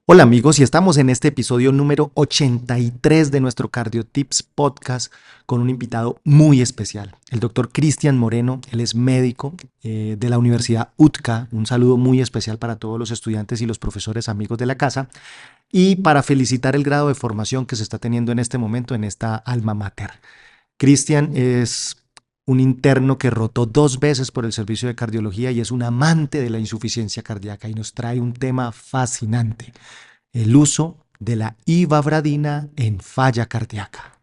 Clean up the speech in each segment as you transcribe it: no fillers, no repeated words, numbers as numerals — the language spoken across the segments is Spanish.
Hola amigos, y estamos en este episodio número 83 de nuestro CardioTips podcast con un invitado muy especial, el doctor Cristian Moreno. Él es médico de la Universidad UTCA. Un saludo muy especial para todos los estudiantes y los profesores amigos de la casa y para felicitar el grado de formación que se está teniendo en este momento en esta alma mater. Cristian es un interno que rotó 2 veces por el servicio de cardiología y es un amante de la insuficiencia cardíaca y nos trae un tema fascinante: el uso de la ivabradina en falla cardíaca.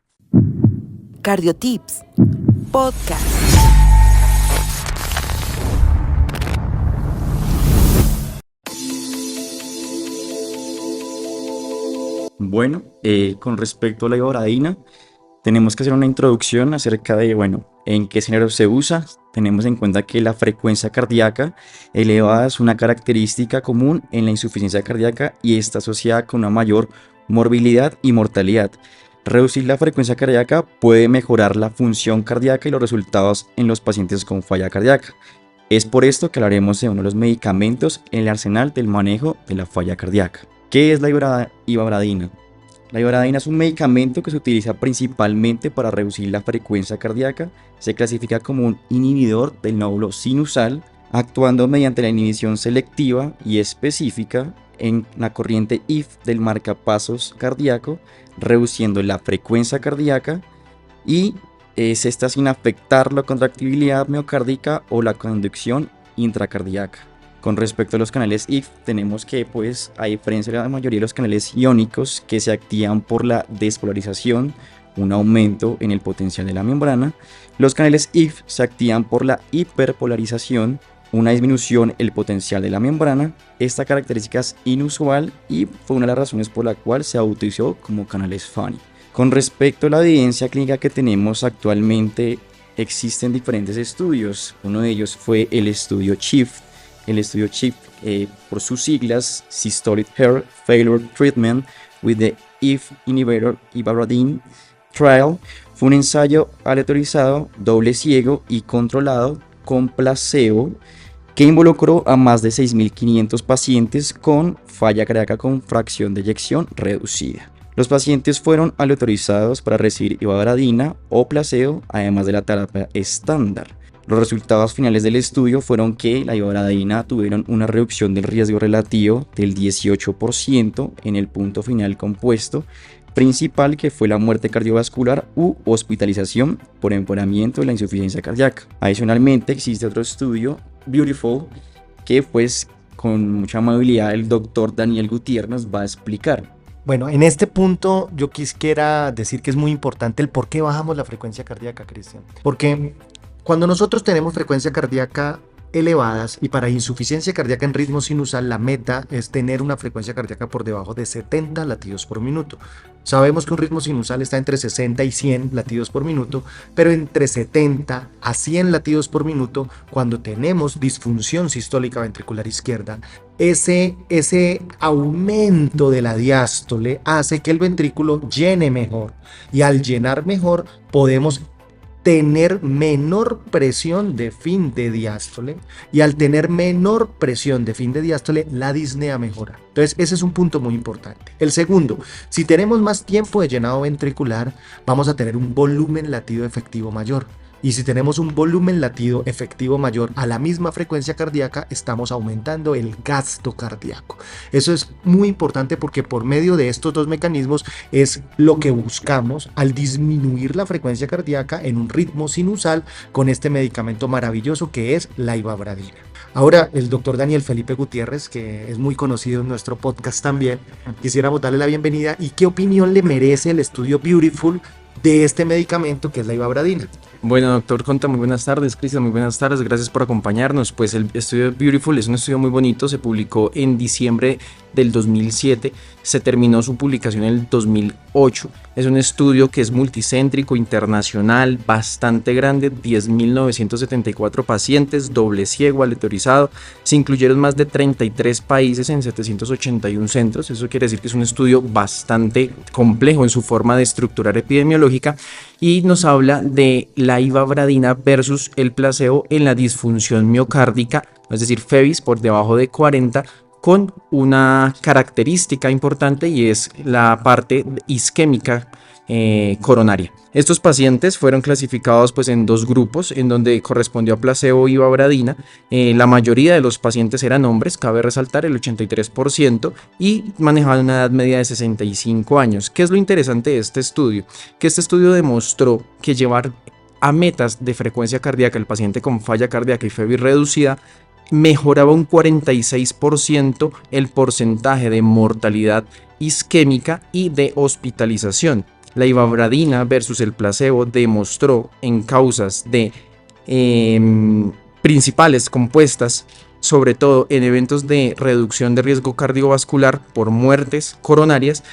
CardioTips Podcast. Bueno, con respecto a la ivabradina, tenemos que hacer una introducción acerca de, en qué género se usa. Tenemos en cuenta que la frecuencia cardíaca elevada es una característica común en la insuficiencia cardíaca y está asociada con una mayor morbilidad y mortalidad. Reducir la frecuencia cardíaca puede mejorar la función cardíaca y los resultados en los pacientes con falla cardíaca. Es por esto que hablaremos de uno de los medicamentos en el arsenal del manejo de la falla cardíaca. ¿Qué es la ivabradina? La ivabradina es un medicamento que se utiliza principalmente para reducir la frecuencia cardíaca. Se clasifica como un inhibidor del nódulo sinusal, actuando mediante la inhibición selectiva y específica en la corriente IF del marcapasos cardíaco, reduciendo la frecuencia cardíaca y esta sin afectar la contractibilidad miocárdica o la conducción intracardíaca. Con respecto a los canales IF, tenemos que, a diferencia de la mayoría de los canales iónicos que se activan por la despolarización, un aumento en el potencial de la membrana, los canales IF se activan por la hiperpolarización, una disminución en el potencial de la membrana. Esta característica es inusual y fue una de las razones por la cual se utilizó como canales FANI. Con respecto a la evidencia clínica que tenemos actualmente, existen diferentes estudios. Uno de ellos fue el estudio CHIEF. El estudio CHIEF, por sus siglas, Systolic Heart Failure Treatment with the IF Inhibitor Ivabradine Trial, fue un ensayo aleatorizado, doble ciego y controlado con placebo que involucró a más de 6.500 pacientes con falla cardíaca con fracción de eyección reducida. Los pacientes fueron aleatorizados para recibir ivabradina o placebo, además de la terapia estándar. Los resultados finales del estudio fueron que la ivabradina tuvieron una reducción del riesgo relativo del 18% en el punto final compuesto principal, que fue la muerte cardiovascular u hospitalización por empeoramiento de la insuficiencia cardíaca. Adicionalmente, existe otro estudio, Beautiful, que con mucha amabilidad el doctor Daniel Gutiérrez nos va a explicar. Bueno, en este punto yo quisiera decir que es muy importante el por qué bajamos la frecuencia cardíaca, Cristian. Porque cuando nosotros tenemos frecuencia cardíaca elevadas y para insuficiencia cardíaca en ritmo sinusal, la meta es tener una frecuencia cardíaca por debajo de 70 latidos por minuto. Sabemos que un ritmo sinusal está entre 60 y 100 latidos por minuto, pero entre 70 a 100 latidos por minuto, cuando tenemos disfunción sistólica ventricular izquierda, ese aumento de la diástole hace que el ventrículo llene mejor, y al llenar mejor podemos tener menor presión de fin de diástole, y al tener menor presión de fin de diástole, la disnea mejora. Entonces ese es un punto muy importante. El segundo, si tenemos más tiempo de llenado ventricular, vamos a tener un volumen latido efectivo mayor. Y si tenemos un volumen latido efectivo mayor a la misma frecuencia cardíaca, estamos aumentando el gasto cardíaco. Eso es muy importante porque por medio de estos dos mecanismos es lo que buscamos al disminuir la frecuencia cardíaca en un ritmo sinusal con este medicamento maravilloso que es la ivabradina. Ahora, el doctor Daniel Felipe Gutiérrez, que es muy conocido en nuestro podcast también, quisiéramos darle la bienvenida y qué opinión le merece el estudio Beautiful de este medicamento que es la ivabradina. Bueno, doctor Conta, muy buenas tardes. Cristian, muy buenas tardes, gracias por acompañarnos. Pues el estudio Beautiful es un estudio muy bonito, se publicó en diciembre del 2007, se terminó su publicación en el 2008. Es un estudio que es multicéntrico, internacional, bastante grande, 10.974 pacientes, doble ciego, aleatorizado. Se incluyeron más de 33 países en 781 centros. Eso quiere decir que es un estudio bastante complejo en su forma de estructurar epidemiológica y nos habla de la ivabradina versus el placebo en la disfunción miocárdica, es decir, FEBIS por debajo de 40, con una característica importante y es la parte isquémica coronaria. Estos pacientes fueron clasificados pues en dos grupos en donde correspondió a placebo y ivabradina. La mayoría de los pacientes eran hombres, cabe resaltar el 83%, y manejaban una edad media de 65 años. ¿Qué es lo interesante de este estudio? Que este estudio demostró que llevar a metas de frecuencia cardíaca el paciente con falla cardíaca y FEBI reducida mejoraba un 46% el porcentaje de mortalidad isquémica y de hospitalización. La ivabradina versus el placebo demostró en causas de principales compuestas, sobre todo en eventos de reducción de riesgo cardiovascular por muertes coronarias,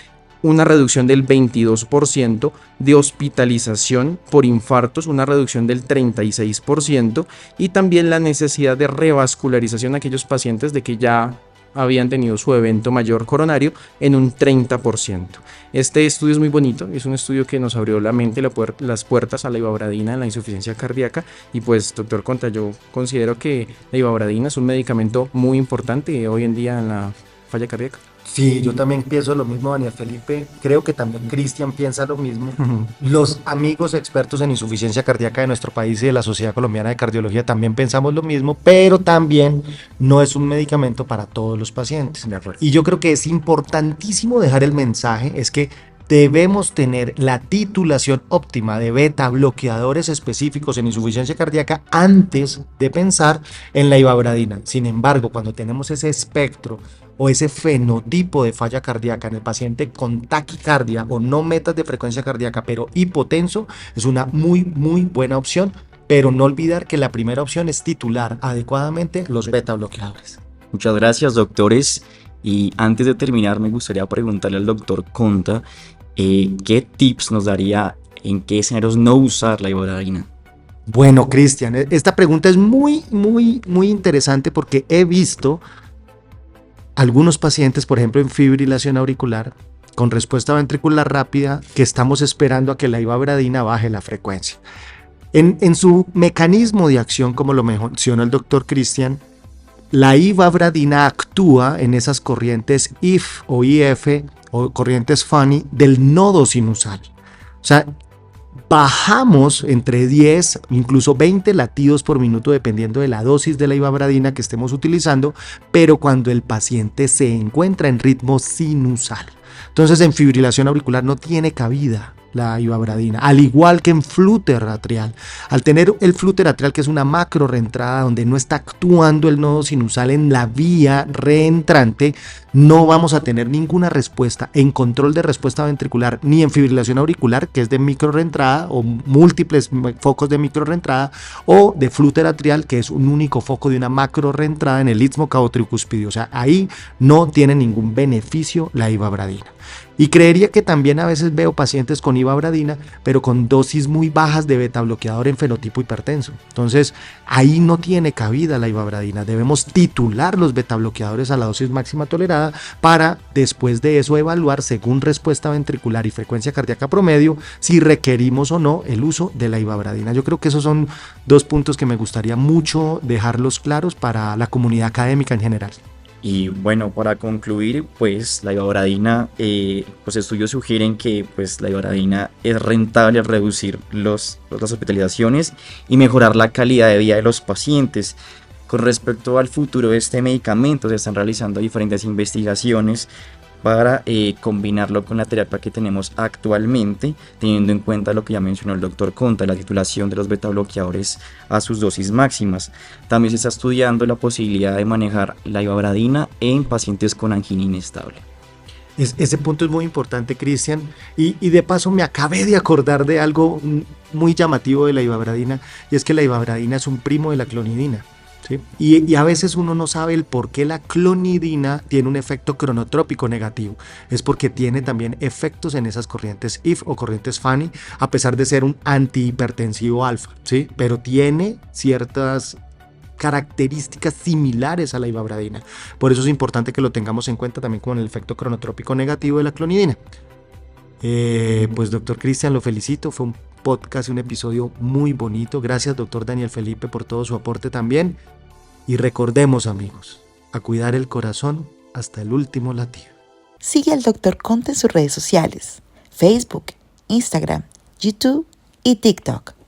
una reducción del 22%, de hospitalización por infartos, una reducción del 36%, y también la necesidad de revascularización a aquellos pacientes de que ya habían tenido su evento mayor coronario en un 30%. Este estudio es muy bonito, es un estudio que nos abrió la mente, las puertas a la ivabradina en la insuficiencia cardíaca, y pues doctor Conta, yo considero que la ivabradina es un medicamento muy importante hoy en día en la falla cardíaca. Sí, yo también pienso lo mismo, Daniel Felipe. Creo que también Cristian piensa lo mismo. Los amigos expertos en insuficiencia cardíaca de nuestro país y de la Sociedad Colombiana de Cardiología también pensamos lo mismo, pero también no es un medicamento para todos los pacientes. Y yo creo que es importantísimo dejar el mensaje, es que debemos tener la titulación óptima de beta bloqueadores específicos en insuficiencia cardíaca antes de pensar en la ivabradina. Sin embargo, cuando tenemos ese espectro o ese fenotipo de falla cardíaca en el paciente con taquicardia o no metas de frecuencia cardíaca, pero hipotenso, es una muy buena opción, pero no olvidar que la primera opción es titular adecuadamente los beta bloqueadores. Muchas gracias, doctores. Y antes de terminar, me gustaría preguntarle al doctor Conta qué tips nos daría en qué escenarios no usar la ivabradina. Bueno, Cristian, esta pregunta es muy interesante porque he visto algunos pacientes, por ejemplo, en fibrilación auricular con respuesta ventricular rápida, que estamos esperando a que la ivabradina baje la frecuencia. En su mecanismo de acción, como lo menciona el doctor Cristian, la ivabradina actúa en esas corrientes IF o IF o corrientes FANI del nodo sinusal. O sea, bajamos entre 10, incluso 20 latidos por minuto dependiendo de la dosis de la ivabradina que estemos utilizando, pero cuando el paciente se encuentra en ritmo sinusal. Entonces, en fibrilación auricular no tiene cabida la ivabradina, al igual que en flúter atrial. Al tener el flúter atrial, que es una macro reentrada donde no está actuando el nodo sinusal en la vía reentrante, no vamos a tener ninguna respuesta en control de respuesta ventricular ni en fibrilación auricular, que es de micro reentrada o múltiples focos de micro reentrada, o de flúter atrial, que es un único foco de una macro reentrada en el istmo cabotricuspidio. O sea, ahí no tiene ningún beneficio la ivabradina. Y creería que también a veces veo pacientes con ivabradina, pero con dosis muy bajas de beta bloqueador en fenotipo hipertenso. Entonces, ahí no tiene cabida la ivabradina. Debemos titular los beta bloqueadores a la dosis máxima tolerada para después de eso evaluar según respuesta ventricular y frecuencia cardíaca promedio si requerimos o no el uso de la ivabradina. Yo creo que esos son dos puntos que me gustaría mucho dejarlos claros para la comunidad académica en general. Y bueno, para concluir, pues la ivabradina, los estudios sugieren que pues la ivabradina es rentable al reducir las hospitalizaciones y mejorar la calidad de vida de los pacientes. Con respecto al futuro de este medicamento, se están realizando diferentes investigaciones para combinarlo con la terapia que tenemos actualmente, teniendo en cuenta lo que ya mencionó el doctor Conta, la titulación de los beta bloqueadores a sus dosis máximas. También se está estudiando la posibilidad de manejar la ivabradina en pacientes con angina inestable. Ese punto es muy importante, Cristian, y de paso me acabé de acordar de algo muy llamativo de la ivabradina, y es que la ivabradina es un primo de la clonidina. ¿Sí? Y a veces uno no sabe el por qué la clonidina tiene un efecto cronotrópico negativo. Es porque tiene también efectos en esas corrientes IF o corrientes FANI, a pesar de ser un antihipertensivo alfa, ¿sí? Pero tiene ciertas características similares a la ivabradina. Por eso es importante que lo tengamos en cuenta también con el efecto cronotrópico negativo de la clonidina. Pues doctor Cristian, lo felicito, fue un podcast, un episodio muy bonito. Gracias doctor Daniel Felipe por todo su aporte también. Y recordemos, amigos, a cuidar el corazón hasta el último latido. Sigue al Dr. Conte en sus redes sociales, Facebook, Instagram, YouTube y TikTok.